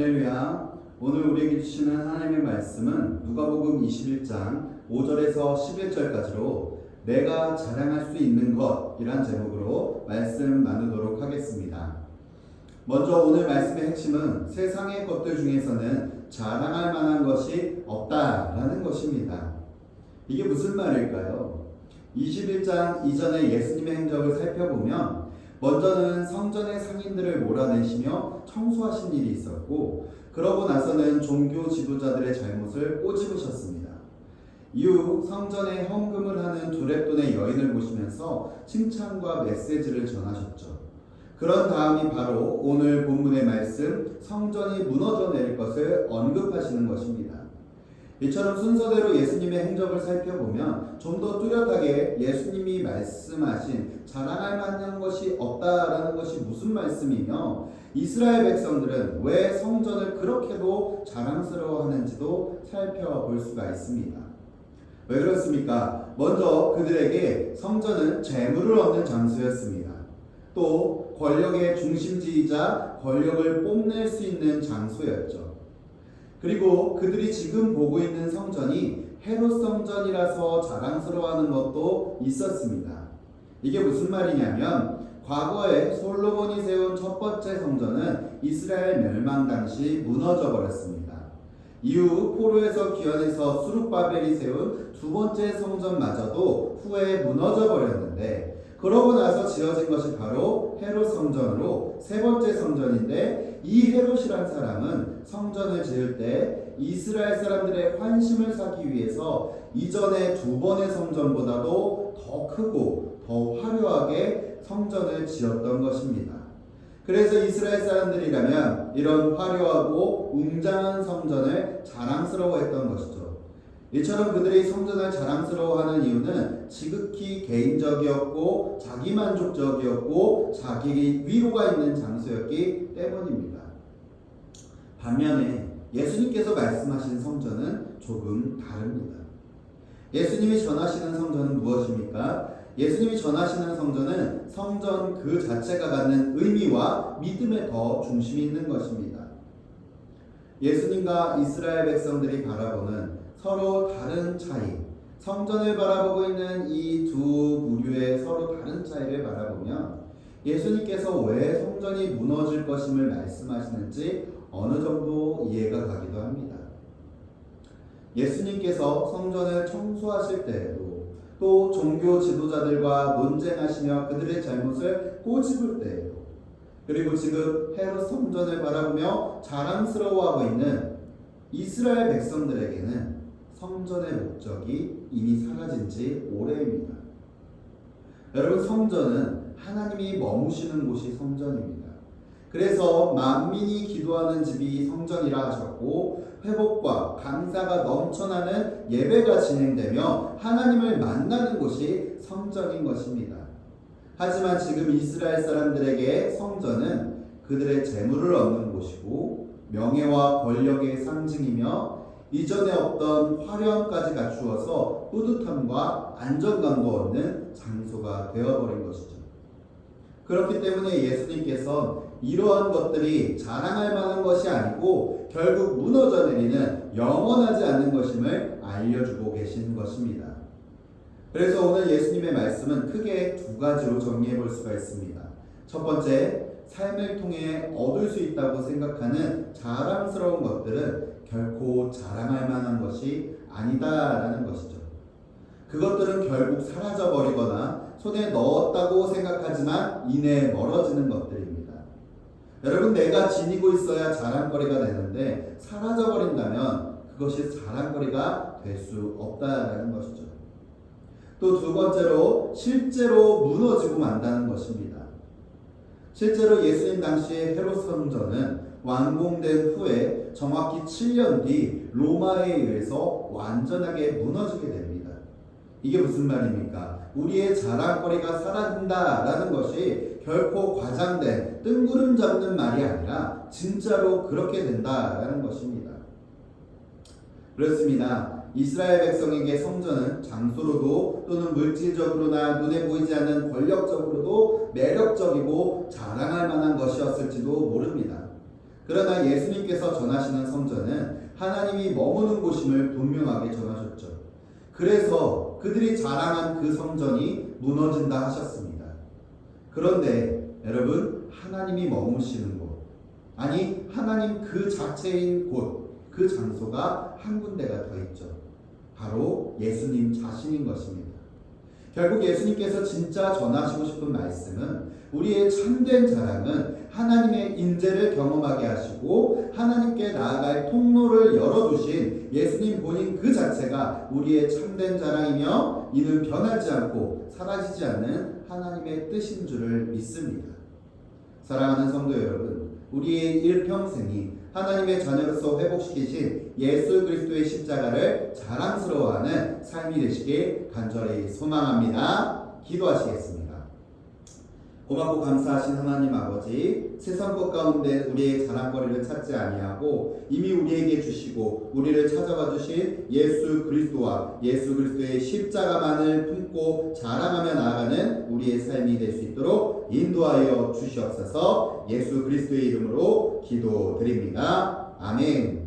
할렐루야. 오늘 우리에게 주시는 하나님의 말씀은 누가복음 21장 5절에서 11절까지로 내가 자랑할 수 있는 것이란 제목으로 말씀 나누도록 하겠습니다. 먼저 오늘 말씀의 핵심은 세상의 것들 중에서는 자랑할 만한 것이 없다라는 것입니다. 이게 무슨 말일까요? 21장 이전의 예수님의 행적을 살펴보면 먼저는 성전의 상인들을 몰아내시며 청소하신 일이 있었고, 그러고 나서는 종교 지도자들의 잘못을 꼬집으셨습니다. 이후 성전에 헌금을 하는 두렙돈의 여인을 보시면서 칭찬과 메시지를 전하셨죠. 그런 다음이 바로 오늘 본문의 말씀 성전이 무너져 내릴 것을 언급하시는 것입니다. 이처럼 순서대로 예수님의 행적을 살펴보면 좀 더 뚜렷하게 예수님이 말씀하신 자랑할 만한 것이 없다라는 것이 무슨 말씀이며, 이스라엘 백성들은 왜 성전을 그렇게도 자랑스러워하는지도 살펴볼 수가 있습니다. 왜 그렇습니까? 먼저 그들에게 성전은 재물을 얻는 장소였습니다. 또 권력의 중심지이자 권력을 뽐낼 수 있는 장소였죠. 그리고 그들이 지금 보고 있는 성전이 헤롯 성전이라서 자랑스러워하는 것도 있었습니다. 이게 무슨 말이냐면, 과거에 솔로몬이 세운 첫 번째 성전은 이스라엘 멸망 당시 무너져 버렸습니다. 이후 포로에서 귀환해서 수룹바벨이 세운 두 번째 성전마저도 후에 무너져 버렸는데, 그러고 나서 지어진 것이 바로 헤롯 성전으로 세 번째 성전인데, 이 헤롯이란 사람은 성전을 지을 때 이스라엘 사람들의 환심을 사기 위해서 이전의 두 번의 성전보다도 더 크고 더 화려하게 성전을 지었던 것입니다. 그래서 이스라엘 사람들이라면 이런 화려하고 웅장한 성전을 자랑스러워했던 것이죠. 이처럼 그들이 성전을 자랑스러워하는 이유는 지극히 개인적이었고 자기만족적이었고 자기 위로가 있는 장소였기 때문입니다. 반면에 예수님께서 말씀하신 성전은 조금 다릅니다. 예수님이 전하시는 성전은 무엇입니까? 예수님이 전하시는 성전은 성전 그 자체가 갖는 의미와 믿음에 더 중심이 있는 것입니다. 예수님과 이스라엘 백성들이 바라보는 서로 다른 차이, 성전을 바라보고 있는 이 두 부류의 서로 다른 차이를 바라보면 예수님께서 왜 성전이 무너질 것임을 말씀하시는지 어느 정도 이해가 가기도 합니다. 예수님께서 성전을 청소하실 때에도, 또 종교 지도자들과 논쟁하시며 그들의 잘못을 꼬집을 때에도, 그리고 지금 헤롯 성전을 바라보며 자랑스러워하고 있는 이스라엘 백성들에게는 성전의 목적이 이미 사라진 지 오래입니다. 여러분, 성전은 하나님이 머무시는 곳이 성전입니다. 그래서 만민이 기도하는 집이 성전이라 하셨고, 회복과 감사가 넘쳐나는 예배가 진행되며 하나님을 만나는 곳이 성전인 것입니다. 하지만 지금 이스라엘 사람들에게 성전은 그들의 재물을 얻는 곳이고 명예와 권력의 상징이며 이전에 없던 화려함까지 갖추어서 뿌듯함과 안정감도 얻는 장소가 되어버린 것이죠. 그렇기 때문에 예수님께서 이러한 것들이 자랑할 만한 것이 아니고 결국 무너져 내리는 영원하지 않는 것임을 알려주고 계신 것입니다. 그래서 오늘 예수님의 말씀은 크게 두 가지로 정리해 볼 수가 있습니다. 첫 번째, 삶을 통해 얻을 수 있다고 생각하는 자랑스러운 것들은 결코 자랑할 만한 것이 아니다라는 것이죠. 그것들은 결국 사라져버리거나 손에 넣었다고 생각하지만 이내 멀어지는 것들입니다. 여러분, 내가 지니고 있어야 자랑거리가 되는데 사라져버린다면 그것이 자랑거리가 될 수 없다라는 것이죠. 또 두 번째로, 실제로 무너지고 만다는 것입니다. 실제로 예수님 당시의 헤롯 성전은 완공된 후에 정확히 7년 뒤 로마에 의해서 완전하게 무너지게 됩니다. 이게 무슨 말입니까? 우리의 자랑거리가 사라진다라는 것이 결코 과장된 뜬구름 잡는 말이 아니라 진짜로 그렇게 된다라는 것입니다. 그렇습니다. 이스라엘 백성에게 성전은 장소로도 또는 물질적으로나 눈에 보이지 않는 권력적으로도 매력적이고 자랑할 만한 것이었을지도 모릅니다. 그러나 예수님께서 전하시는 성전은 하나님이 머무는 곳임을 분명하게 전하셨죠. 그래서 그들이 자랑한 그 성전이 무너진다 하셨습니다. 그런데 여러분, 하나님이 머무시는 곳, 아니 하나님 그 자체인 곳, 그 장소가 한 군데가 더 있죠. 바로 예수님 자신인 것입니다. 결국 예수님께서 진짜 전하시고 싶은 말씀은 우리의 참된 자랑은 하나님의 인재를 경험하게 하시고 하나님께 나아갈 통로를 열어두신 예수님 본인 그 자체가 우리의 참된 자랑이며 이는 변하지 않고 사라지지 않는 하나님의 뜻인 줄을 믿습니다. 사랑하는 성도 여러분, 우리의 일평생이 하나님의 자녀로서 회복시키신 예수 그리스도의 십자가를 자랑스러워하는 삶이 되시길 간절히 소망합니다. 기도하시겠습니다. 고맙고 감사하신 하나님 아버지, 세상 것 가운데 우리의 자랑거리를 찾지 아니하고 이미 우리에게 주시고 우리를 찾아와 주신 예수 그리스도와 예수 그리스도의 십자가만을 품고 자랑하며 나아가는 우리의 삶이 될 수 있도록 인도하여 주시옵소서. 예수 그리스도의 이름으로 기도드립니다. 아멘.